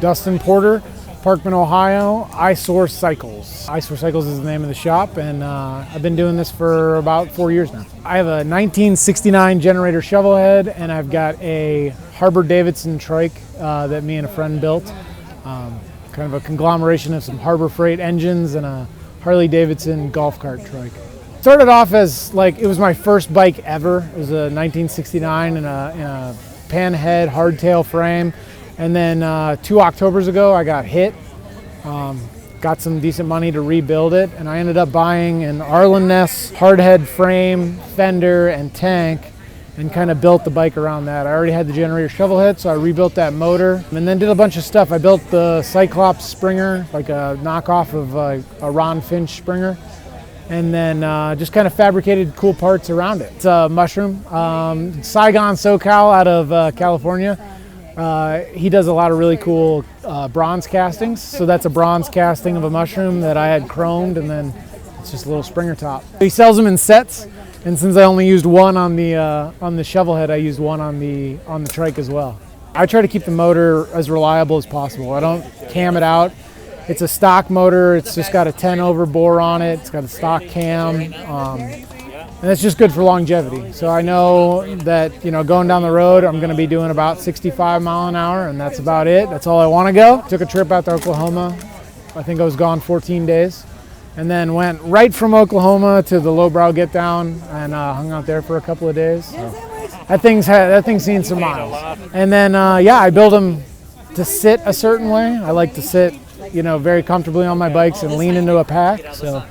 Dustin Porter, Parkman, Ohio. iSource Cycles. iSource Cycles is the name of the shop, and I've been doing this for about 4 years now. I have a 1969 generator Shovelhead, and I've got a Harbor-Davidson Trike that me and a friend built. Kind of a conglomeration of some Harbor Freight engines and a Harley-Davidson golf cart trike. Started off as like, it was my first bike ever. It was a 1969 in a Panhead hardtail frame. And then 2 Octobers ago, I got hit. Got some decent money to rebuild it, and I ended up buying an Arlen Ness hardhead frame, fender, and tank, and kind of built the bike around that. I already had the generator Shovelhead, so I rebuilt that motor, and then did a bunch of stuff. I built the Cyclops Springer, like a knockoff of a Ron Finch Springer, and then just kind of fabricated cool parts around it. It's a mushroom, Saigon SoCal out of California. He does a lot of really cool bronze castings. So that's a bronze casting of a mushroom that I had chromed, and then it's just a little Springer top. He sells them in sets, and since I only used one on the Shovelhead, I used one on the Trike as well. I try to keep the motor as reliable as possible. I don't cam it out. It's a stock motor. It's just got a 10 over bore on it. It's got a stock cam. And it's just good for longevity. So I know that, you know, going down the road, I'm going to be doing about 65 mile an hour, and that's about it. That's all I want to go. Took a trip out to Oklahoma. I think I was gone 14 days, and then went right from Oklahoma to the Lowbrow Get Down and hung out there for a couple of days. So that thing's seen some miles. And then yeah, I build them to sit a certain way. I like to sit, you know, very comfortably on my bikes and lean into a pack. So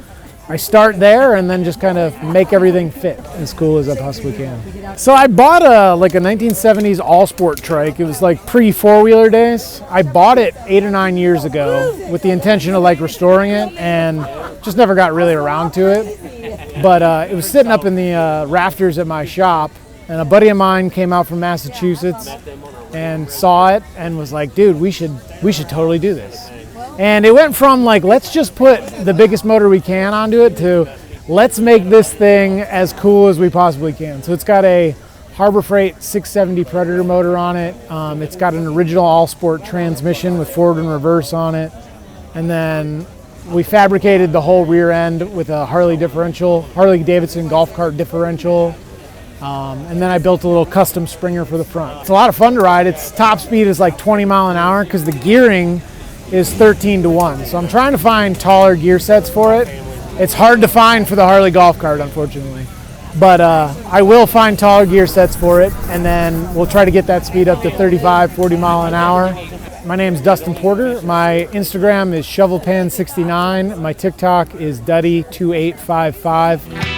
I start there and then just kind of make everything fit as cool as I possibly can. So I bought like a 1970s all-sport trike. It was like pre-four-wheeler days. I bought it 8 or 9 years ago with the intention of like restoring it, and just never got really around to it. But it was sitting up in the rafters at my shop, and a buddy of mine came out from Massachusetts and saw it and was like, dude, we should totally do this. And it went from like, let's just put the biggest motor we can onto it, to let's make this thing as cool as we possibly can. So it's got a Harbor Freight 670 Predator motor on it. It's got an original all-sport transmission with forward and reverse on it. And then we fabricated the whole rear end with a Harley-Davidson golf cart differential. And then I built a little custom Springer for the front. It's a lot of fun to ride. Its top speed is like 20 mile an hour because the gearing is 13-1. So I'm trying to find taller gear sets for it. It's hard to find for the Harley golf cart, unfortunately. But I will find taller gear sets for it, and then we'll try to get that speed up to 35, 40 mile an hour. My name's Dustin Porter. My Instagram is shovelpan69. My TikTok is Duddy2855.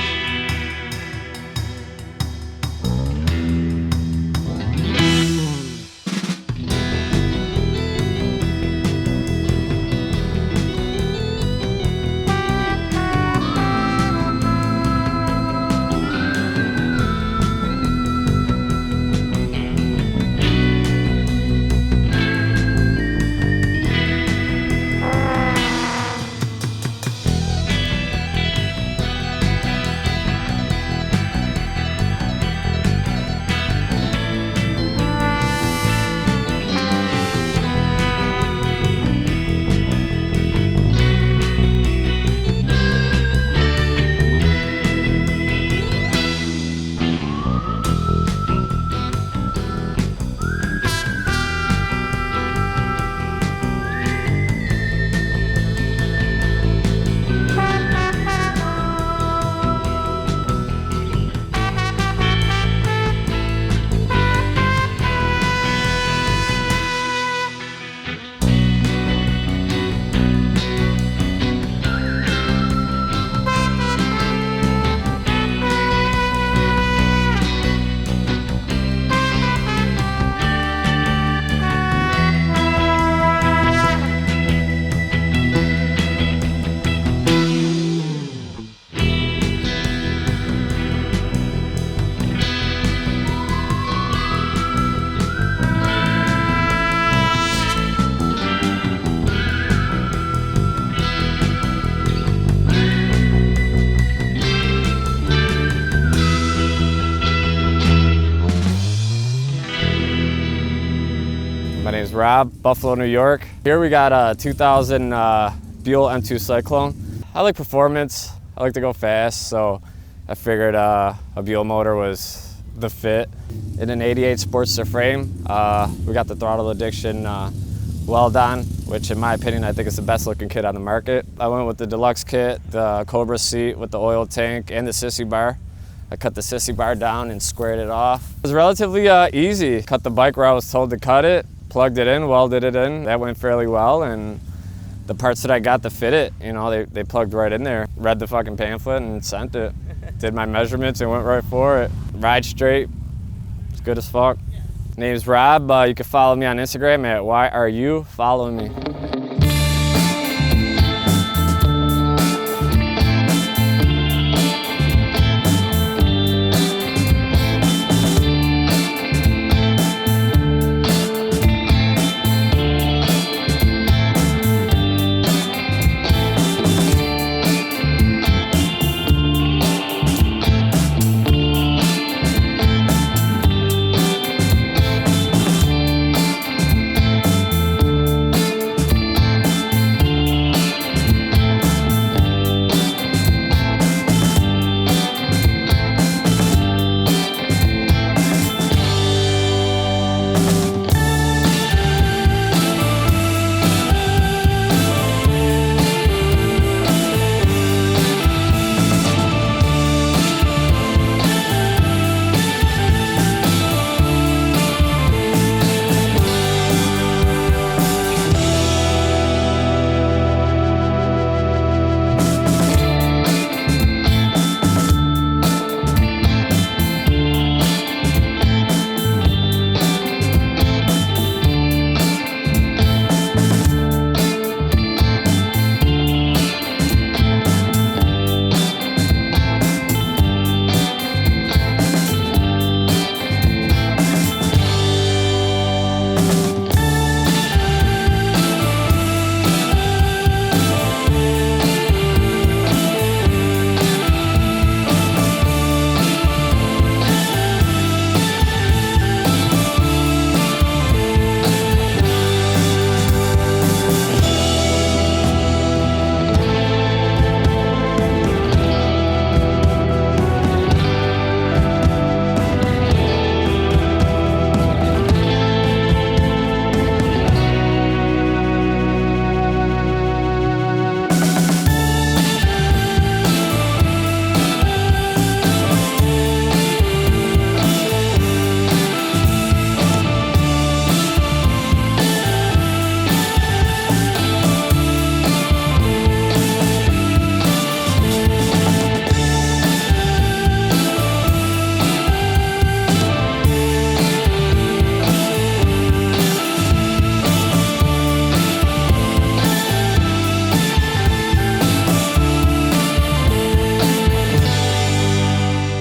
Rob, Buffalo, New York. Here we got a 2000 Buell M2 Cyclone. I like performance, I like to go fast, so I figured a Buell motor was the fit. In an 88 Sportster frame, we got the Throttle Addiction weld on, which in my opinion, I think is the best looking kit on the market. I went with the deluxe kit, the Cobra seat with the oil tank and the sissy bar. I cut the sissy bar down and squared it off. It was relatively easy. Cut the bike where I was told to cut it, plugged it in, welded it in. That went fairly well, and the parts that I got to fit it, you know, they plugged right in there. Read the fucking pamphlet and sent it. Did my measurements and went right for it. Ride straight, it's good as fuck. Name's Rob. You can follow me on Instagram at Why Are You Following Me?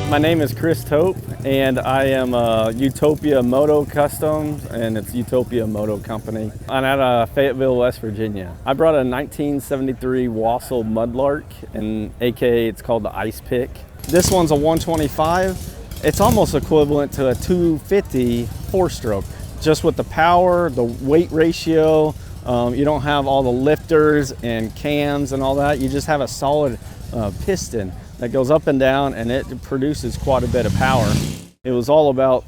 My name is Chris Tope, and I am Utopia Moto Customs, and it's Utopia Moto Company. I'm at Fayetteville, West Virginia. I brought a 1973 Wassell Mudlark, and AKA it's called the Ice Pick. This one's a 125. It's almost equivalent to a 250 four-stroke. Just with the power, the weight ratio, you don't have all the lifters and cams and all that. You just have a solid piston that goes up and down, and it produces quite a bit of power. It was all about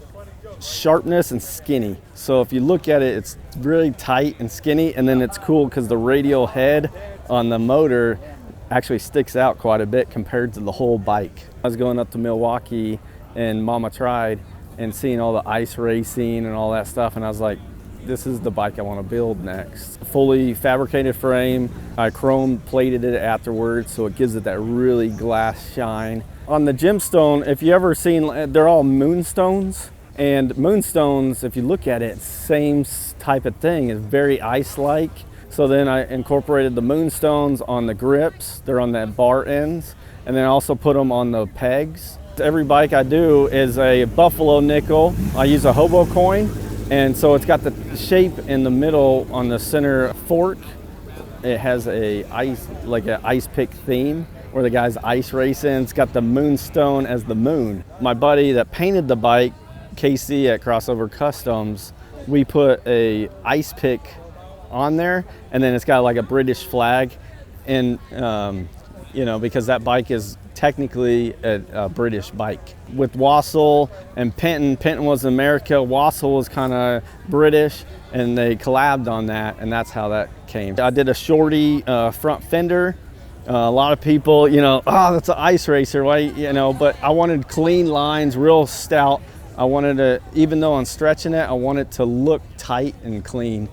sharpness and skinny. So if you look at it, it's really tight and skinny, and then it's cool because the radial head on the motor actually sticks out quite a bit compared to the whole bike. I was going up to Milwaukee and Mama Tried and seeing all the ice racing and all that stuff, and I was like, this is the bike I want to build next. Fully fabricated frame. I chrome plated it afterwards, so it gives it that really glass shine. On the gemstone, if you ever seen, they're all moonstones. And moonstones, if you look at it, same type of thing. It's very ice-like. So then I incorporated the moonstones on the grips. They're on the bar ends. And then I also put them on the pegs. Every bike I do is a buffalo nickel. I use a hobo coin. And so it's got the shape in the middle on the center fork. It has a ice pick theme where the guy's ice racing. It's got the moonstone as the moon. My buddy that painted the bike, KC at Crossover Customs, we put a ice pick on there, and then it's got like a British flag, and you know, because that bike is technically a British bike. With Wassell and Penton was America, Wassell was kind of British, and they collabed on that, and that's how that came. I did a shorty front fender. A lot of people, you know, oh, that's an ice racer, why, you know, but I wanted clean lines, real stout. I wanted to, even though I'm stretching it, I want it to look tight and clean.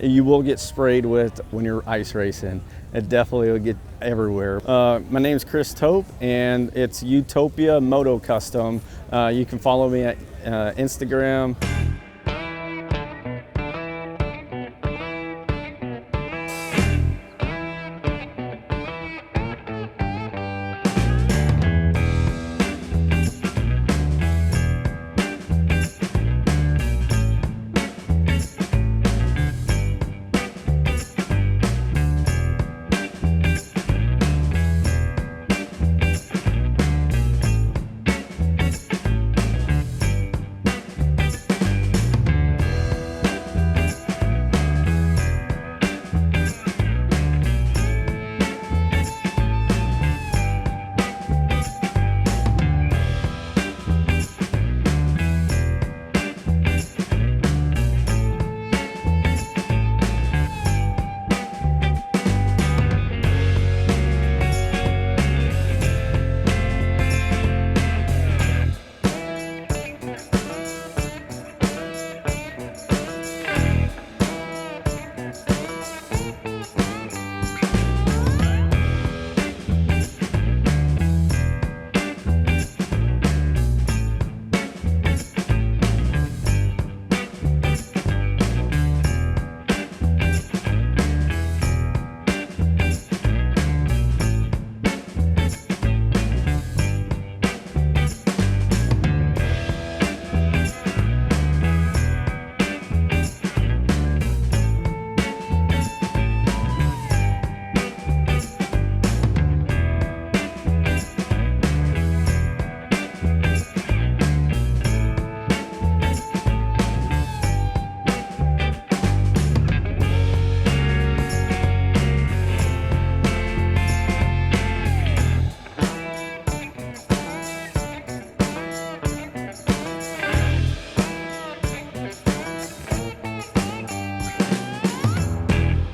You will get sprayed with when you're ice racing. It definitely will get everywhere. My name is Chris Tope, and it's Utopia Moto Custom. You can follow me at Instagram.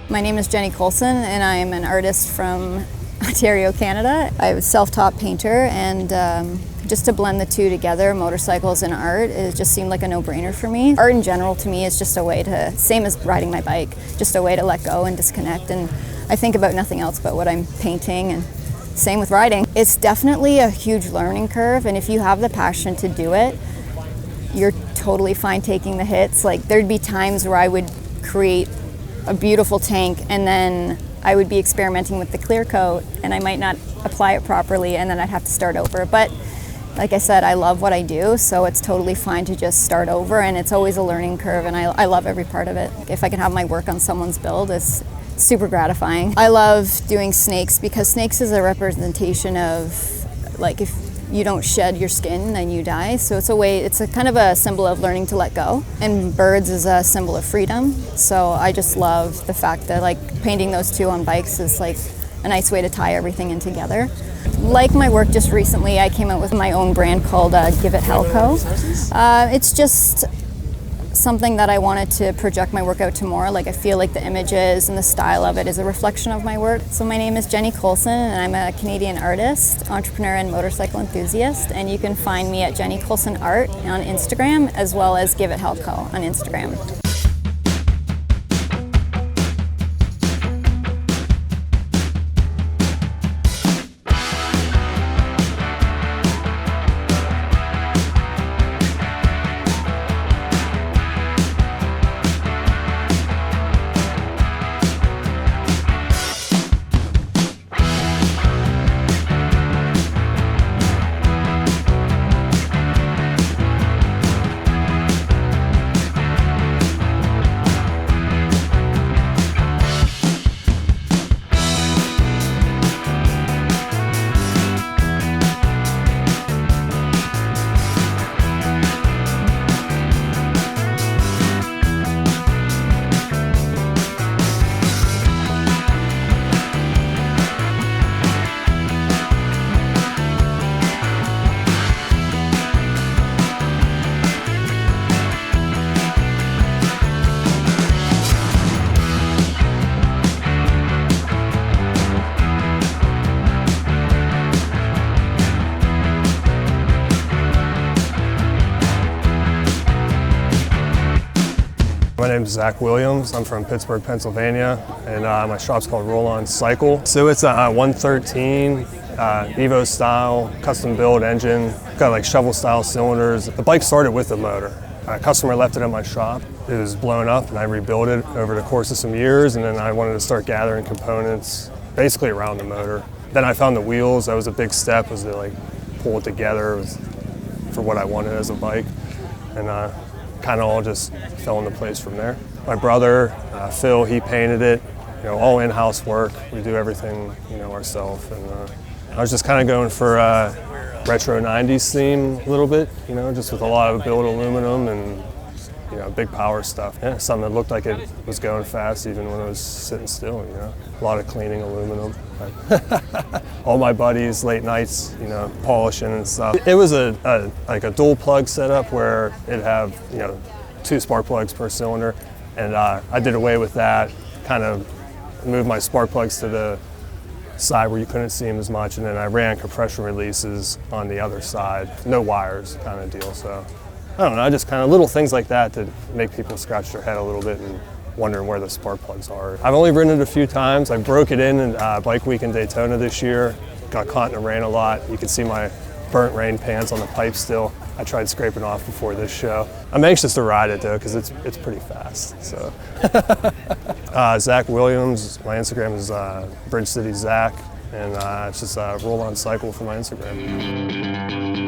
My name is Jennie Coulson, and I am an artist from Ontario, Canada. I'm a self-taught painter, and just to blend the two together, motorcycles and art, it just seemed like a no-brainer for me. Art in general to me is just a way to, same as riding my bike, just a way to let go and disconnect, and I think about nothing else but what I'm painting, and same with riding. It's definitely a huge learning curve, and if you have the passion to do it, you're totally fine taking the hits. Like, there'd be times where I would create a beautiful tank, and then I would be experimenting with the clear coat, and I might not apply it properly, and then I'd have to start over. But like I said, I love what I do, so it's totally fine to just start over, and it's always a learning curve, and I love every part of it. If I can have my work on someone's build, it's super gratifying. I love doing snakes because snakes is a representation of, like, if you don't shed your skin, then you die. So it's a kind of a symbol of learning to let go. And birds is a symbol of freedom. So I just love the fact that, like, painting those two on bikes is like a nice way to tie everything in together. Like my work just recently, I came out with my own brand called Give It Hell Co. It's just something that I wanted to project my work out to more. Like, I feel like the images and the style of it is a reflection of my work. So my name is Jennie Coulson, and I'm a Canadian artist, entrepreneur, and motorcycle enthusiast. And you can find me at Jennie Coulson Art on Instagram, as well as Give It Hell Co. on Instagram. name's Zach Williams. I'm from Pittsburgh, Pennsylvania, and my shop's called Roll On Cycle. So it's a 113 Evo style custom build engine. Got like shovel style cylinders. The bike started with the motor. A customer left it in my shop. It was blown up and I rebuilt it over the course of some years, and then I wanted to start gathering components basically around the motor. Then I found the wheels. That was a big step, was to like pull it together. It was for what I wanted as a bike, and kind of all just fell into place from there. My brother, Phil, he painted it, all in-house work. We do everything, ourselves, and I was just kind of going for retro 90s theme a little bit, just with a lot of built aluminum and big power stuff. Yeah, something that looked like it was going fast even when it was sitting still, A lot of cleaning aluminum. All my buddies, late nights, polishing and stuff. It was like a dual plug setup where it'd have, 2 spark plugs per cylinder, and I did away with that, kind of moved my spark plugs to the side where you couldn't see them as much, and then I ran compression releases on the other side, no wires kind of deal. So I don't know, just kind of little things like that to make people scratch their head a little bit and wondering where the spark plugs are. I've only ridden it a few times. I broke it in Bike Week in Daytona this year. Got caught in the rain a lot. You can see my burnt rain pants on the pipe still. I tried scraping off before this show. I'm anxious to ride it though, because it's pretty fast. So Zach Williams, my Instagram is Bridge City Zach, and it's just Roll On Cycle for my Instagram.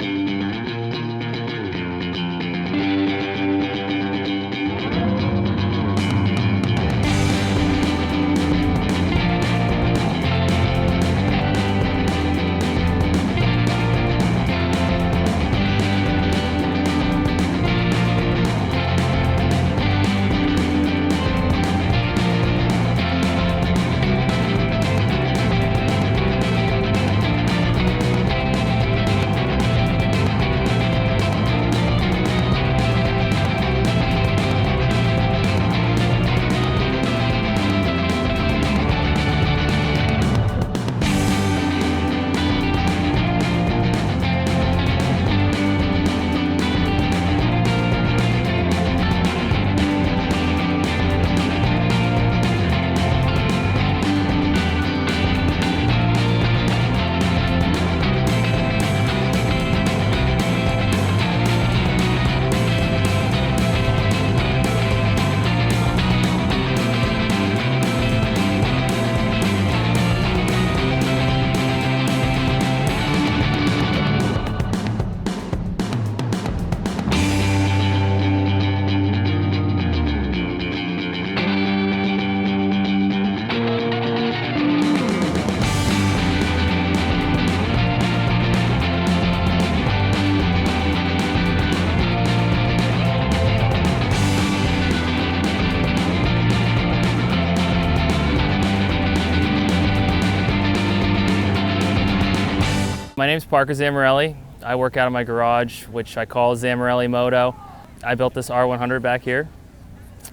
My name's Parker Zamarelli. I work out of my garage, which I call Zamarelli Moto. I built this R100 back here.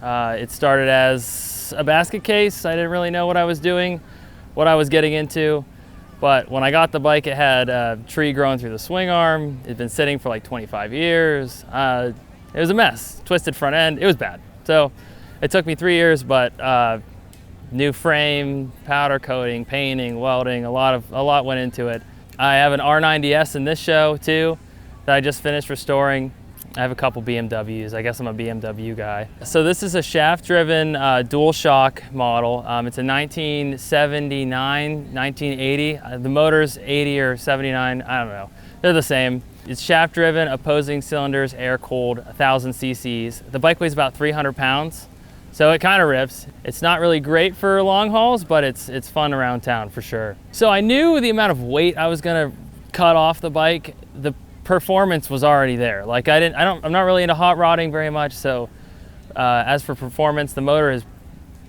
It started as a basket case. I didn't really know what I was doing, what I was getting into. But when I got the bike, it had a tree growing through the swing arm. It'd been sitting for like 25 years. It was a mess, twisted front end. It was bad. So it took me 3 years, but new frame, powder coating, painting, welding, a lot went into it. I have an R90S in this show too that I just finished restoring. I have a couple BMWs. I guess I'm a BMW guy. So this is a shaft-driven dual shock model. It's a 1979, 1980. The motor's 80 or 79, I don't know. They're the same. It's shaft-driven, opposing cylinders, air-cooled, 1,000 cc's. The bike weighs about 300 pounds. So it kind of rips. It's not really great for long hauls, but it's fun around town for sure. So I knew the amount of weight I was gonna cut off the bike. The performance was already there. Like I'm not really into hot rodding very much. So as for performance, the motor is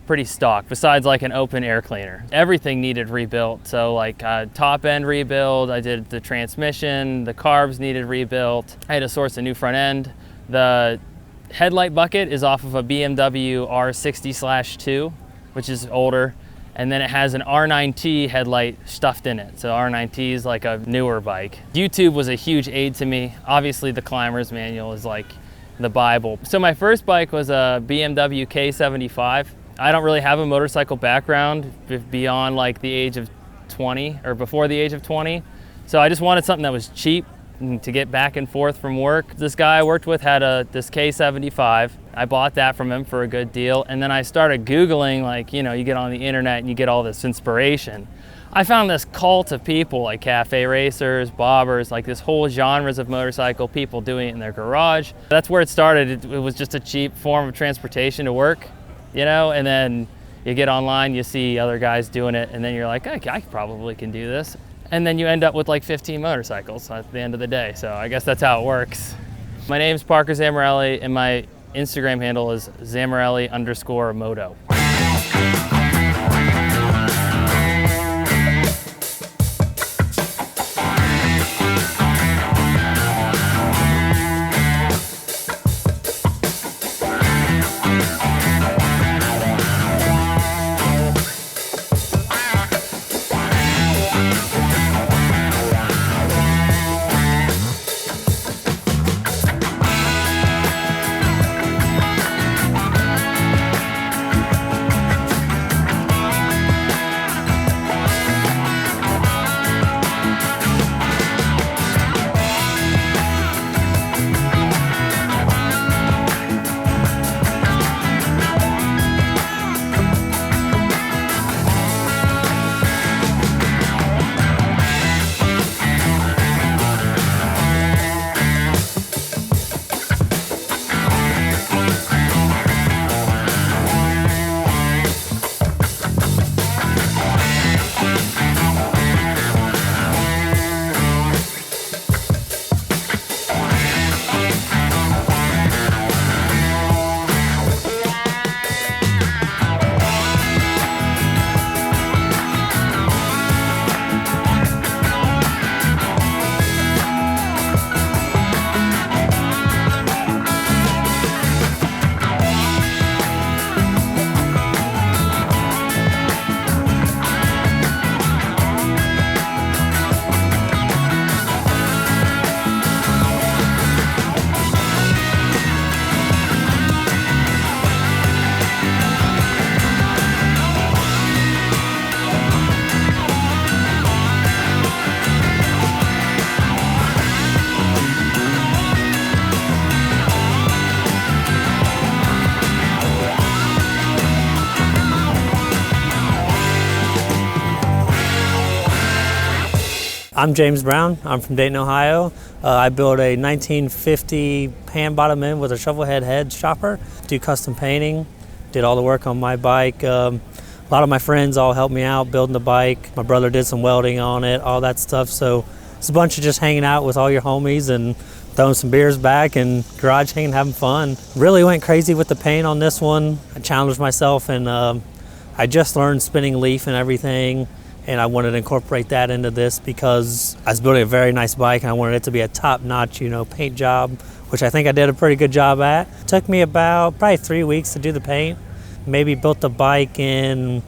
pretty stock, besides like an open air cleaner. Everything needed rebuilt. So like top end rebuild, I did the transmission, the carbs needed rebuilt. I had to source a new front end. The headlight bucket is off of a BMW R60/2, which is older, and then it has an R9T headlight stuffed in it. So R9T is like a newer bike. YouTube was a huge aid to me. Obviously the climber's manual is like the Bible. So my first bike was a BMW K75. I don't really have a motorcycle background beyond like the age of 20 or before the age of 20. So I just wanted something that was cheap to get back and forth from work. This guy I worked with had this K75. I bought that from him for a good deal. And then I started Googling, like, you know, you get on the internet and you get all this inspiration. I found this cult of people like cafe racers, bobbers, like this whole genres of motorcycle people doing it in their garage. That's where it started. It was just a cheap form of transportation to work, you know, and then you get online, you see other guys doing it, and then you're like, I probably can do this. And then you end up with like 15 motorcycles at the end of the day. So I guess that's how it works. My name's Parker Zamarelli, and my Instagram handle is Zamarelli_moto. I'm James Brown. I'm from Dayton, Ohio. I built a 1950 hand bottom end with a Shovelhead head chopper. Do custom painting, did all the work on my bike. A lot of my friends all helped me out building the bike. My brother did some welding on it, all that stuff. So it's a bunch of just hanging out with all your homies and throwing some beers back and garage hanging, having fun. Really went crazy with the paint on this one. I challenged myself, and I just learned spinning leaf and everything. And I wanted to incorporate that into this because I was building a very nice bike and I wanted it to be a top-notch, paint job, which I think I did a pretty good job at. It took me about probably 3 weeks to do the paint. Maybe built the bike in,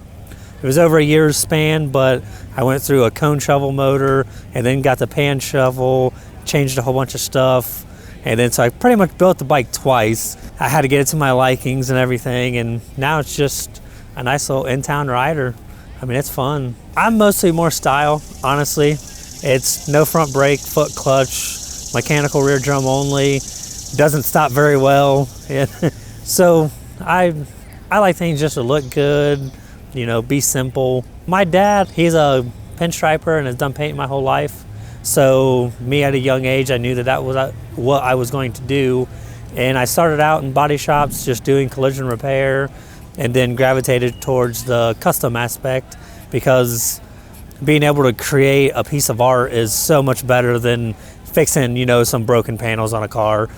it was over a year's span, but I went through a cone shovel motor and then got the pan shovel, changed a whole bunch of stuff. And then so I pretty much built the bike twice. I had to get it to my likings and everything, and now it's just a nice little in-town rider. I mean, it's fun. I'm mostly more style, honestly. It's no front brake, foot clutch, mechanical rear drum only. Doesn't stop very well. So I like things just to look good, be simple. My dad, he's a pinstriper and has done painting my whole life. So me at a young age, I knew that was what I was going to do. And I started out in body shops just doing collision repair, and then gravitated towards the custom aspect because being able to create a piece of art is so much better than fixing, some broken panels on a car.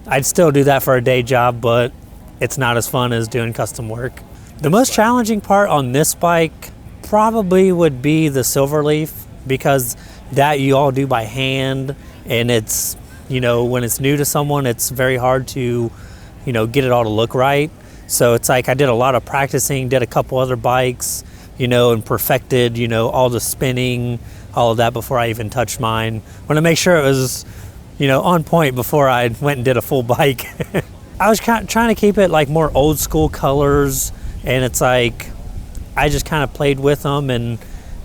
I'd still do that for a day job, but it's not as fun as doing custom work. The most challenging part on this bike probably would be the silver leaf, because that you all do by hand, and it's, when it's new to someone, it's very hard to, get it all to look right. So it's like I did a lot of practicing, did a couple other bikes, and perfected, all the spinning, all of that before I even touched mine. Want to make sure it was on point before I went and did a full bike. I was trying to keep it like more old school colors, and it's like I just kind of played with them, and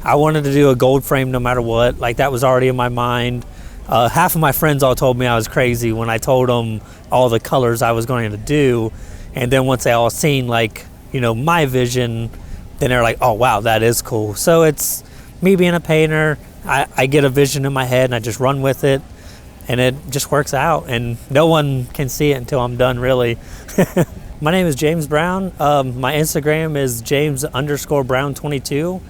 I wanted to do a gold frame no matter what. Like that was already in my mind. Half of my friends all told me I was crazy when I told them all the colors I was going to do, and then once they all seen like my vision, then they're like, oh wow, that is cool. So it's me being a painter. I get a vision in my head and I just run with it, and it just works out, and no one can see it until I'm done, really. My name is James Brown. My Instagram is James_Brown22.